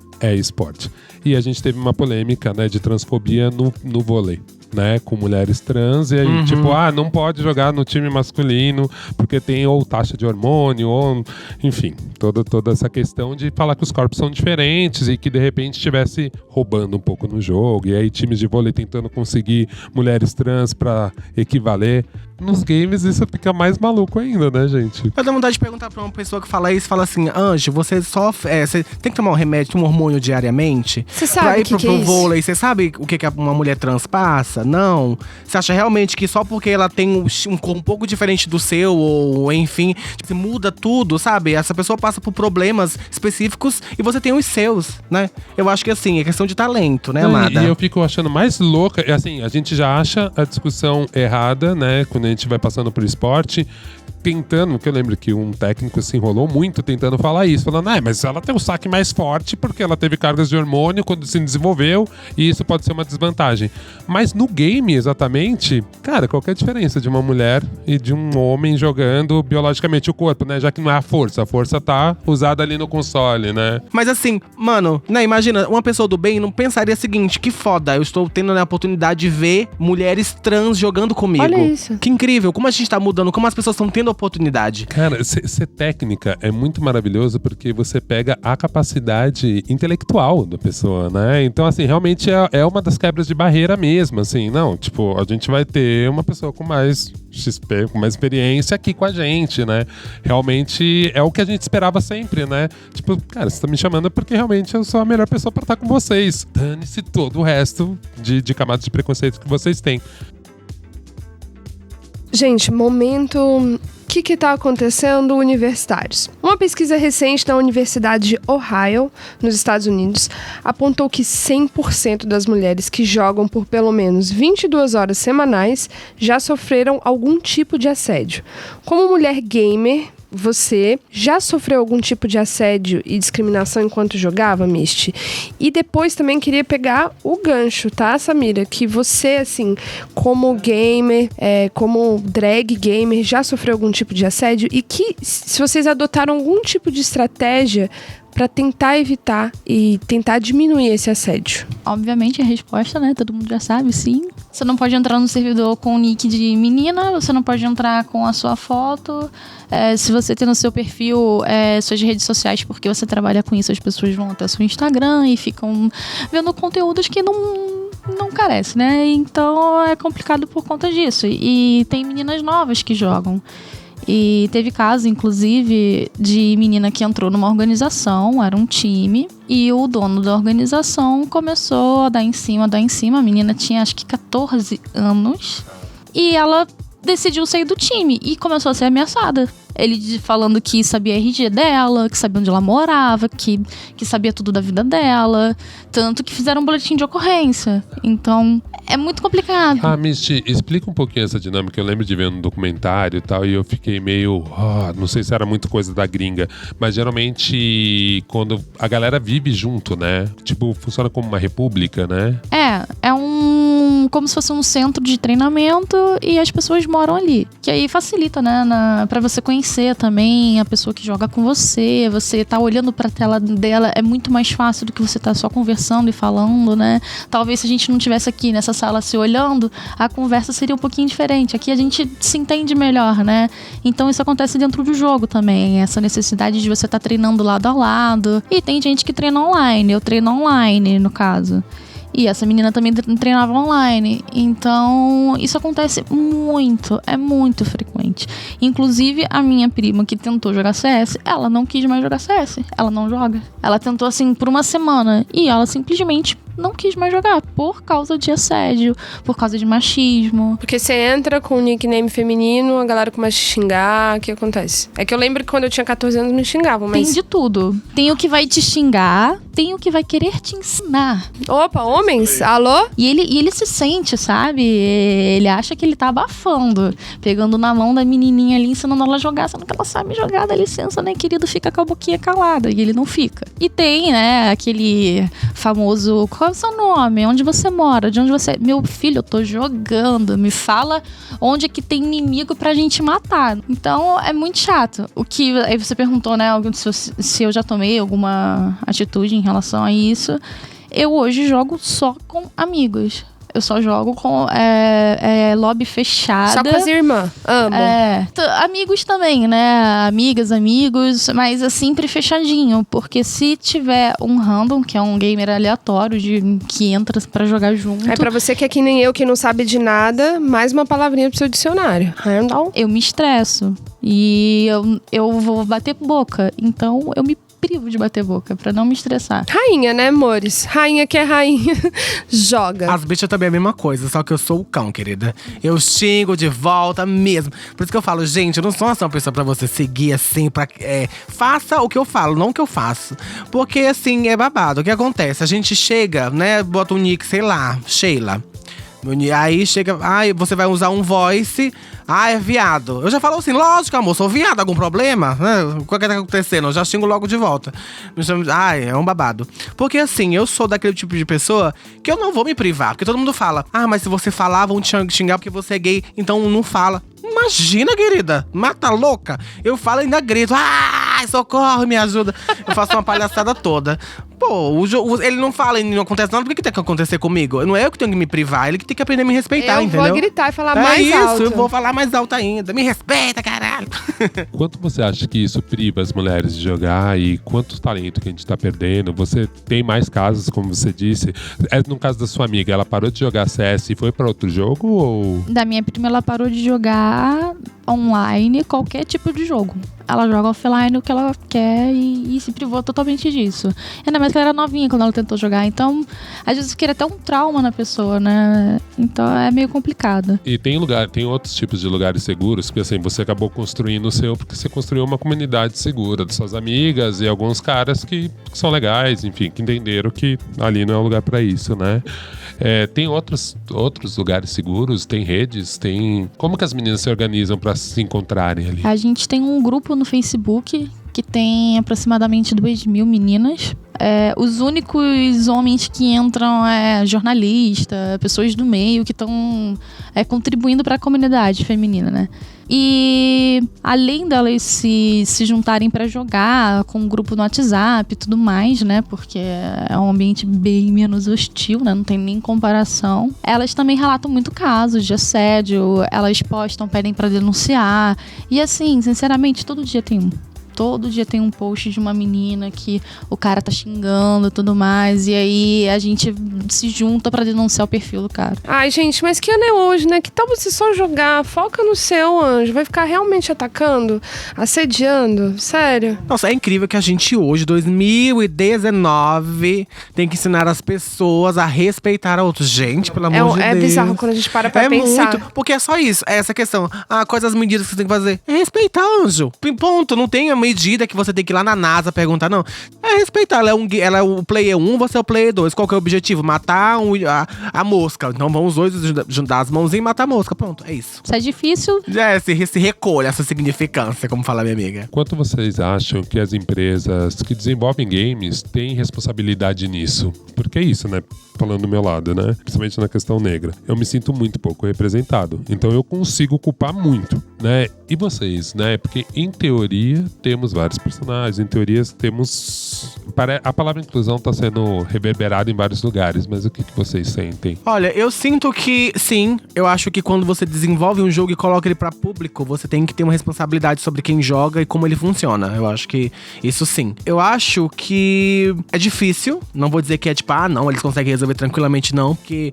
E a gente teve uma polêmica, né, de transfobia no vôlei, né, com mulheres trans, e aí, tipo, não pode jogar no time masculino, porque tem ou taxa de hormônio, ou, enfim, toda essa questão de falar que os corpos são diferentes e que, de repente, estivesse roubando um pouco no jogo, e aí times de vôlei tentando conseguir mulheres trans pra equivaler. Nos games isso fica mais maluco ainda, né, gente? Eu dou vontade de perguntar pra uma pessoa que fala isso, fala assim, Anjo, você sofre, você tem que tomar um remédio, um hormônio diariamente? Você sabe pra ir o que pro é isso? vôlei, você sabe o que uma mulher trans passa? Não. Você acha realmente que só porque ela tem um corpo um pouco diferente do seu, ou enfim, tipo, muda tudo, sabe? Essa pessoa passa por problemas específicos e você tem os seus, né? Eu acho que assim, é questão de talento, né, amada? E eu fico achando mais louca, assim, a gente já acha a discussão errada, né, quando a gente vai passando pro esporte, tentando, que eu lembro que um técnico se enrolou muito tentando falar isso, falando, mas ela tem o saque mais forte porque ela teve cargas de hormônio quando se desenvolveu e isso pode ser uma desvantagem. Mas no game, exatamente, cara, qual que é a diferença de uma mulher e de um homem jogando biologicamente o corpo, né? Já que não é a força tá usada ali no console, né? Mas assim, mano, né, imagina, uma pessoa do bem não pensaria o seguinte, que foda, eu estou tendo a oportunidade de ver mulheres trans jogando comigo. Olha isso. Que incrível, como a gente tá mudando, como as pessoas estão tendo oportunidade. Cara, ser técnica é muito maravilhoso porque você pega a capacidade intelectual da pessoa, né? Então, assim, realmente é uma das quebras de barreira mesmo, assim. Não, tipo, a gente vai ter uma pessoa com mais XP, com mais experiência aqui com a gente, né? Realmente é o que a gente esperava sempre, né? Tipo, cara, você tá me chamando porque realmente eu sou a melhor pessoa pra estar com vocês. Dane-se todo o resto de camadas de preconceito que vocês têm. Gente, momento... O que está acontecendo universitários? Uma pesquisa recente da Universidade de Ohio, nos Estados Unidos, apontou que 100% das mulheres que jogam por pelo menos 22 horas semanais já sofreram algum tipo de assédio. Como mulher gamer, você já sofreu algum tipo de assédio e discriminação enquanto jogava, Misty? E depois também queria pegar o gancho, tá, Samira? Que você, assim, como gamer, como drag gamer, já sofreu algum tipo de assédio? E que, se vocês adotaram algum tipo de estratégia pra tentar evitar e tentar diminuir esse assédio? Obviamente a resposta, né? Todo mundo já sabe, sim. Você não pode entrar no servidor com o nick de menina, você não pode entrar com a sua foto. Se você tem no seu perfil suas redes sociais, porque você trabalha com isso, as pessoas vão até o seu Instagram e ficam vendo conteúdos que não carece, né? Então é complicado por conta disso. E tem meninas novas que jogam. E teve caso, inclusive, de menina que entrou numa organização, era um time, e o dono da organização começou a dar em cima. A menina tinha acho que 14 anos, e ela decidiu sair do time e começou a ser ameaçada. Ele falando que sabia a RG dela, que sabia onde ela morava, que sabia tudo da vida dela. Tanto que fizeram um boletim de ocorrência. Então, é muito complicado. Misty, explica um pouquinho essa dinâmica. Eu lembro de ver no documentário e tal, e eu fiquei meio... não sei se era muito coisa da gringa, mas geralmente quando a galera vive junto, né? Tipo, funciona como uma república, né? É como se fosse um centro de treinamento e as pessoas moram ali. Que aí facilita, né? Pra você conhecer também a pessoa que joga com você. Você tá olhando pra tela dela, é muito mais fácil do que você tá só conversando e falando, né? Talvez se a gente não tivesse aqui nessa sala se olhando, a conversa seria um pouquinho diferente. Aqui a gente se entende melhor, né? Então isso acontece dentro do jogo também. Essa necessidade de você estar treinando lado a lado. E tem gente que treina online. Eu treino online, no caso. E essa menina também treinava online. Então, isso acontece muito. É muito frequente. Inclusive, a minha prima que tentou jogar CS, ela não quis mais jogar CS. Ela não joga. Ela tentou, assim, por uma semana. E ela simplesmente não quis mais jogar. Por causa de assédio. Por causa de machismo. Porque você entra com um nickname feminino, a galera começa a te xingar. O que acontece? É que eu lembro que quando eu tinha 14 anos me xingavam, mas... Tem de tudo. Tem o que vai te xingar. Tem o que vai querer te ensinar. Opa, homens? Alô? E ele se sente, sabe? Ele acha que ele tá abafando. Pegando na mão da menininha ali, ensinando ela a jogar. Sendo que ela sabe jogar, dá licença, né, querido? Fica com a boquinha calada. E ele não fica. E tem, né, aquele famoso... Qual é o seu nome? Onde você mora? De onde você... Meu filho, eu tô jogando. Me fala onde é que tem inimigo pra gente matar. Então, é muito chato. Aí você perguntou, né, se eu já tomei alguma atitude em relação a isso. Eu hoje jogo só com amigos. Eu só jogo com lobby fechada. Só com as irmãs. Amo. Amigos também, né? Amigas, amigos. Mas é sempre fechadinho. Porque se tiver um random, que é um gamer aleatório que entra pra jogar junto... É pra você que é que nem eu, que não sabe de nada, mais uma palavrinha pro seu dicionário. Random. Eu me estresso. E eu vou bater boca. Então, eu me privo de bater boca, pra não me estressar. Rainha, né, amores? Rainha que é rainha. Joga. As bichas também é a mesma coisa, só que eu sou o cão, querida. Eu xingo de volta mesmo. Por isso que eu falo, gente, eu não sou uma pessoa pra você seguir assim, faça o que eu falo, não o que eu faço. Porque, assim, é babado. O que acontece? A gente chega, né, bota um nick, sei lá, Sheila. Aí chega, você vai usar um voice, é viado. Eu já falo assim, lógico, amor, sou viado, algum problema? O que tá acontecendo? Eu já xingo logo de volta. É um babado. Porque assim, eu sou daquele tipo de pessoa que eu não vou me privar. Porque todo mundo fala, mas se você falar, vão te xingar porque você é gay, então não fala. Imagina, querida, mata louca. Eu falo e ainda grito, socorro, me ajuda. Eu faço uma palhaçada toda. Pô, ele não fala e não acontece nada, por que tem que acontecer comigo? Não é eu que tenho que me privar, ele que tem que aprender a me respeitar, entendeu? Eu vou gritar e falar mais alto. Eu vou falar mais alto ainda. Me respeita, caralho. Quanto você acha que isso priva as mulheres de jogar e quanto talento que a gente tá perdendo? Você tem mais casos, como você disse. No caso da sua amiga, ela parou de jogar CS e foi pra outro jogo ou... Da minha prima, ela parou de jogar online qualquer tipo de jogo. Ela joga offline o que ela quer e se privou totalmente disso. Ainda mais que ela era novinha quando ela tentou jogar. Então, às vezes cria até um trauma na pessoa, né? Então é meio complicado. E tem outros tipos de lugares seguros, porque assim, você acabou construindo o seu porque você construiu uma comunidade segura de suas amigas e alguns caras que são legais, enfim, que entenderam que ali não é um lugar pra isso, né? Tem outros lugares seguros? Tem redes? Como que as meninas se organizam para se encontrarem ali? A gente tem um grupo no Facebook que tem aproximadamente 2.000 meninas. Os únicos homens que entram jornalista, pessoas do meio que estão contribuindo para a comunidade feminina, né? E além delas se juntarem para jogar com um grupo no WhatsApp e tudo mais, né? Porque é um ambiente bem menos hostil, né? Não tem nem comparação. Elas também relatam muito casos de assédio, elas postam, pedem para denunciar. E assim, sinceramente, todo dia tem um. Todo dia tem um post de uma menina que o cara tá xingando e tudo mais. E aí a gente se junta pra denunciar o perfil do cara. Ai, gente, mas que ano é hoje, né? Que tal você só jogar? Foca no seu, anjo. Vai ficar realmente atacando? Assediando? Sério? Nossa, é incrível que a gente hoje, 2019, tem que ensinar as pessoas a respeitar a outros. Gente, pelo amor de Deus. É bizarro quando a gente para pra pensar. Muito, porque é só isso. É essa questão. Quais as medidas que você tem que fazer? É respeitar, anjo. Ponto. Não tem a medida que você tem que ir lá na NASA perguntar, não. É respeitar. Ela é o player 1, você é o player 2. Qual que é o objetivo? Matar a mosca. Então vamos os dois juntar as mãozinhas e matar a mosca. Pronto, é isso. Isso é difícil. Se recolhe essa significância, como fala minha amiga. Quanto vocês acham que as empresas que desenvolvem games têm responsabilidade nisso? Porque é isso, né? Falando do meu lado, né? Principalmente na questão negra. Eu me sinto muito pouco representado. Então eu consigo culpar muito, né? E vocês, né? Porque em teoria temos vários personagens, em teoria temos... A palavra inclusão tá sendo reverberada em vários lugares, mas o que vocês sentem? Olha, eu sinto que, sim, eu acho que quando você desenvolve um jogo e coloca ele pra público, você tem que ter uma responsabilidade sobre quem joga e como ele funciona. Eu acho que isso sim. Eu acho que é difícil, não vou dizer que é tipo, não, eles conseguem resolver tranquilamente, não, porque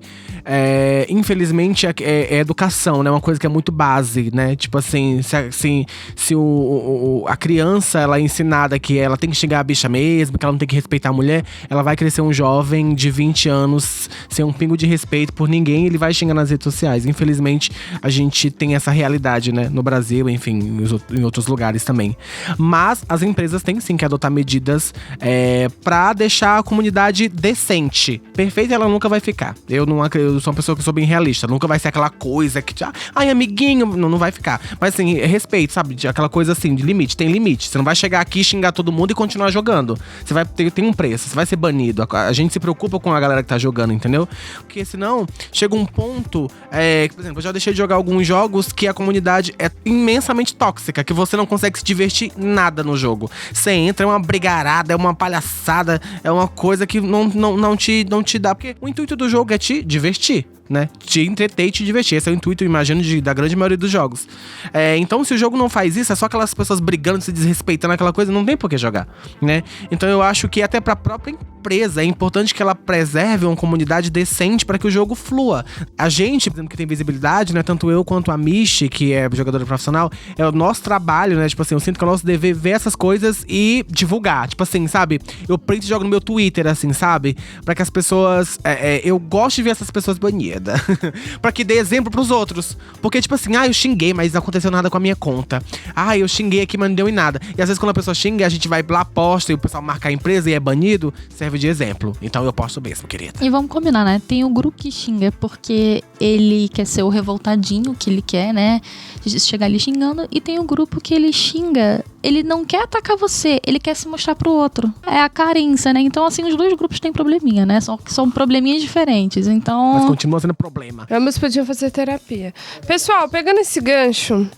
infelizmente é educação, né? Uma coisa que é muito base, né? Tipo assim, se a criança, ela é ensinada que ela tem que xingar a bicha mesmo, que ela não tem que respeitar a mulher, ela vai crescer um jovem de 20 anos sem um pingo de respeito por ninguém, ele vai xingar nas redes sociais. Infelizmente, a gente tem essa realidade, né? No Brasil, enfim, em outros lugares também. Mas as empresas têm sim que adotar medidas pra deixar a comunidade decente. Perfeita ela nunca vai ficar. Eu sou uma pessoa que sou bem realista. Nunca vai ser aquela coisa que... Ai, amiguinho... Não vai ficar. Mas assim, respeito, sabe? Aquela coisa assim, de limite. Tem limite. Você não vai chegar aqui, xingar todo mundo e continuar jogando. Você vai ter um preço. Você vai ser banido. A gente se preocupa com a galera que tá jogando, entendeu? Porque senão, chega um ponto... por exemplo, eu já deixei de jogar alguns jogos que a comunidade é imensamente tóxica. Que você não consegue se divertir nada no jogo. Você entra, é uma brigarada, é uma palhaçada. É uma coisa que não te dá. Porque o intuito do jogo é te divertir, né? Te entreter e te divertir. Esse é o intuito, eu imagino, da grande maioria dos jogos. Então, se o jogo não faz isso, é só aquelas pessoas brigando, se desrespeitando, aquela coisa, não tem por que jogar, né? Então, eu acho que até pra própria empresa é importante que ela preserve uma comunidade decente para que o jogo flua. A gente, por exemplo, que tem visibilidade, né? Tanto eu quanto a Michi, que é jogadora profissional, é o nosso trabalho, né? Tipo assim, eu sinto que é o nosso dever ver essas coisas e divulgar. Tipo assim, sabe? Eu print e jogo no meu Twitter, assim, sabe? Pra que as pessoas... eu gosto de ver essas pessoas banidas. Pra que dê exemplo pros outros. Porque, tipo assim, eu xinguei, mas não aconteceu nada com a minha conta. Eu xinguei aqui, mas não deu em nada. E às vezes quando a pessoa xinga, a gente vai lá, posta, e o pessoal marca a empresa e é banido, serve de exemplo. Então eu posto mesmo, querida. E vamos combinar, né? Tem o grupo que xinga porque ele quer ser o revoltadinho que ele quer, né? Chegar ali xingando. E tem o grupo que ele xinga, ele não quer atacar você, ele quer se mostrar pro outro. É a carência, né? Então, assim, os dois grupos têm probleminha, né? São probleminhas diferentes, então... Mas continua sendo problema. Ambos podiam fazer terapia. Pessoal, pegando esse gancho,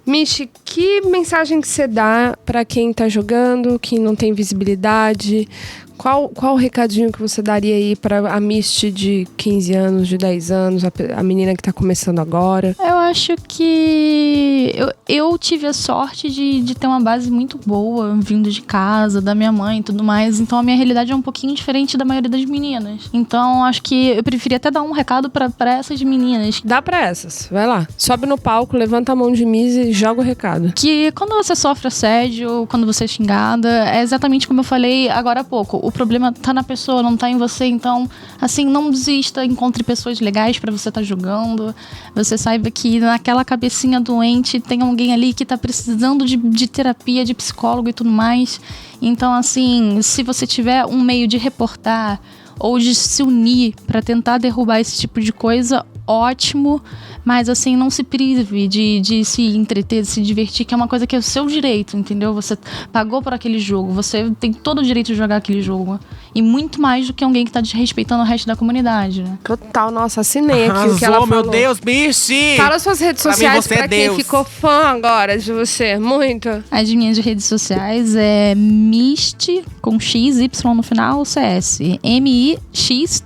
Michi, que mensagem que você dá pra quem tá jogando, quem não tem visibilidade? Qual o recadinho que você daria aí pra a Misty de 15 anos, de 10 anos, a menina que tá começando agora? Eu acho que eu tive a sorte de ter uma base muito boa, vindo de casa, da minha mãe e tudo mais. Então a minha realidade é um pouquinho diferente da maioria das meninas. Então acho que eu preferia até dar um recado pra essas meninas. Dá pra essas, vai lá. Sobe no palco, levanta a mão de misa e joga o recado. Que quando você sofre assédio, quando você é xingada, é exatamente como eu falei agora há pouco. O problema tá na pessoa, não tá em você. Então, assim, não desista, encontre pessoas legais pra você estar jogando. Você saiba que naquela cabecinha doente tem alguém ali que tá precisando de terapia, de psicólogo e tudo mais. Então, assim, se você tiver um meio de reportar ou de se unir pra tentar derrubar esse tipo de coisa, ótimo. Mas assim, não se prive de se entreter, de se divertir, que é uma coisa que é o seu direito, entendeu? Você pagou por aquele jogo, você tem todo o direito de jogar aquele jogo. E muito mais do que alguém que tá desrespeitando o resto da comunidade, né? Total, nossa, assinei aqui o que ela Arrasou, falou. meu Deus, bichi! Fala suas redes Pra mim, sociais você é pra quem Deus. ficou fã agora de você. Muito. As minhas redes sociais é Mist, com X, Y no final, CS. MIXTYCS.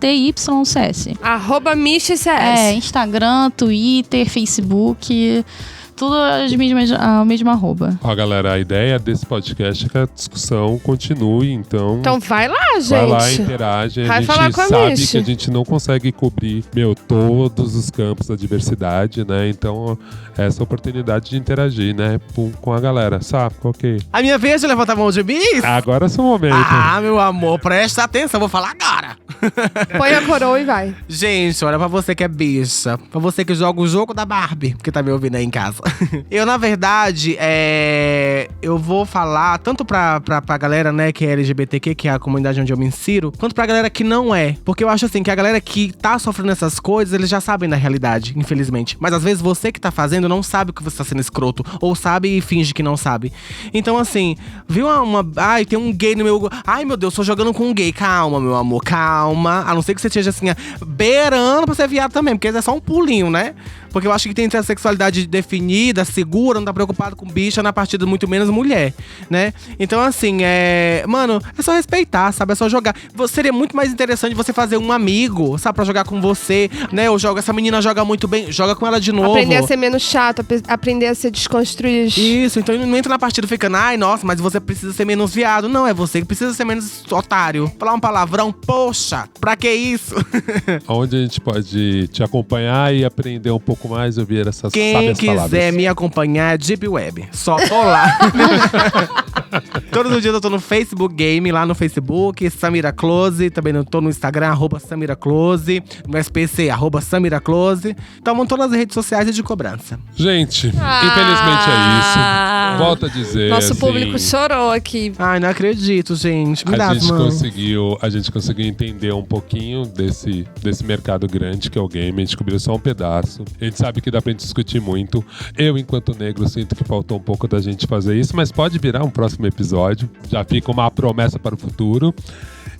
@MishCS. É, Instagram, Twitter, Facebook, tudo ao mesmo arroba. Ó, galera, a ideia desse podcast é que a discussão continue, então. Então vai lá, gente. Vai lá, interage. Vai A falar gente com a sabe Mish. que a gente não consegue cobrir, todos os campos da diversidade, né? Então, essa oportunidade de interagir, né? Com a galera, sabe? Ok. A minha vez de levantar a mão de bis? Agora é o seu momento. Ah, meu amor, presta atenção, vou falar agora. Põe a coroa e vai. Gente, olha pra você que é bicha. Pra você que joga o jogo da Barbie, que tá me ouvindo aí em casa. Eu, na verdade, eu vou falar tanto pra galera, né, que é LGBTQ, que é a comunidade onde eu me insiro, quanto pra galera que não é. Porque eu acho assim, que a galera que tá sofrendo essas coisas, eles já sabem da realidade, infelizmente. Mas às vezes você que tá fazendo não sabe que você tá sendo escroto. Ou sabe e finge que não sabe. Então assim, viu ai, tem um gay no meu… Ai, meu Deus, tô jogando com um gay. Calma, meu amor, calma. A não ser que você esteja assim, beirando pra ser viado também. Porque é só um pulinho, né? Porque eu acho que tem que ter a sexualidade definida, segura, não tá preocupado com bicha na partida, muito menos mulher, né? Então, assim, mano, é só respeitar, sabe? É só jogar. Seria muito mais interessante você fazer um amigo, sabe? Pra jogar com você, né? Essa menina joga muito bem, joga com ela de novo. Aprender a ser menos chato, aprender a ser desconstruído. Isso, então não entra na partida ficando, ai, nossa, mas você precisa ser menos viado. Não, é você que precisa ser menos otário. Falar um palavrão, poxa, pra que isso? Onde a gente pode te acompanhar e aprender um pouco mais, ouvir essas Quem sábias quiser palavras. me acompanhar é Deep Web. Só tô lá. Todos os dias eu tô no Facebook Game, lá no Facebook, Samira Close. Também tô no Instagram, @Samira Close. No SPC, @Samira Close. Então, todas as redes sociais é de cobrança. Gente, infelizmente é isso. Volto a dizer, Nosso assim, público chorou aqui. Ai, não acredito, gente. Me dá a as gente mãos. conseguiu entender um pouquinho desse mercado grande que é o game. A gente descobriu só um pedaço. A gente sabe que dá pra gente discutir muito. Eu, enquanto negro, sinto que faltou um pouco da gente fazer isso, mas pode virar um próximo episódio. Já fica uma promessa para o futuro.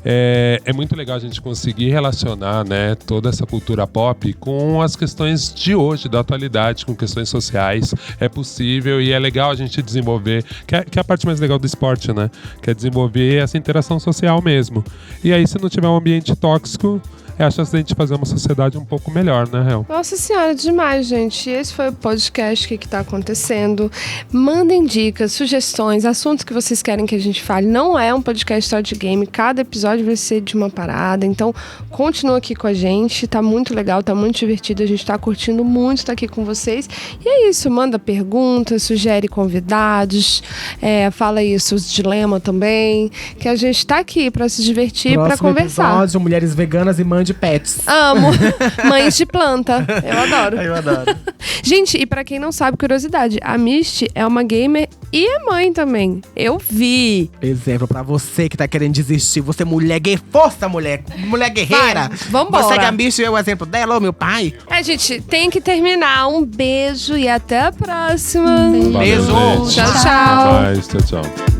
É muito legal a gente conseguir relacionar, né, toda essa cultura pop com as questões de hoje, da atualidade, com questões sociais. É possível e é legal a gente desenvolver, que é a parte mais legal do esporte, né? Que é desenvolver essa interação social mesmo. E aí, se não tiver um ambiente tóxico, é a chance da gente fazer uma sociedade um pouco melhor, né, Hel? Nossa senhora, demais, gente. Esse foi o podcast que tá acontecendo. Mandem dicas, sugestões, assuntos que vocês querem que a gente fale. Não é um podcast só de game. Cada episódio vai ser de uma parada. Então, continua aqui com a gente. Tá muito legal, tá muito divertido. A gente tá curtindo muito estar aqui com vocês. E é isso. Manda perguntas, sugere convidados. Fala aí seus dilemas também. Que a gente tá aqui pra se divertir, pra Próximo conversar. episódio, mulheres veganas e mãe de pets. Amo. Mães de planta. Eu adoro. Eu adoro. Gente, e pra quem não sabe, curiosidade, a Misty é uma gamer e é mãe também. Eu vi. Exemplo pra você que tá querendo desistir. Você mulher força, mulher guerreira. Vai, vambora. Você que é a bicha é o exemplo dela, ô meu pai. Gente, tem que terminar. Um beijo e até a próxima. Beijo. Valeu, gente. Tchau, tchau. Até mais. Tchau, tchau.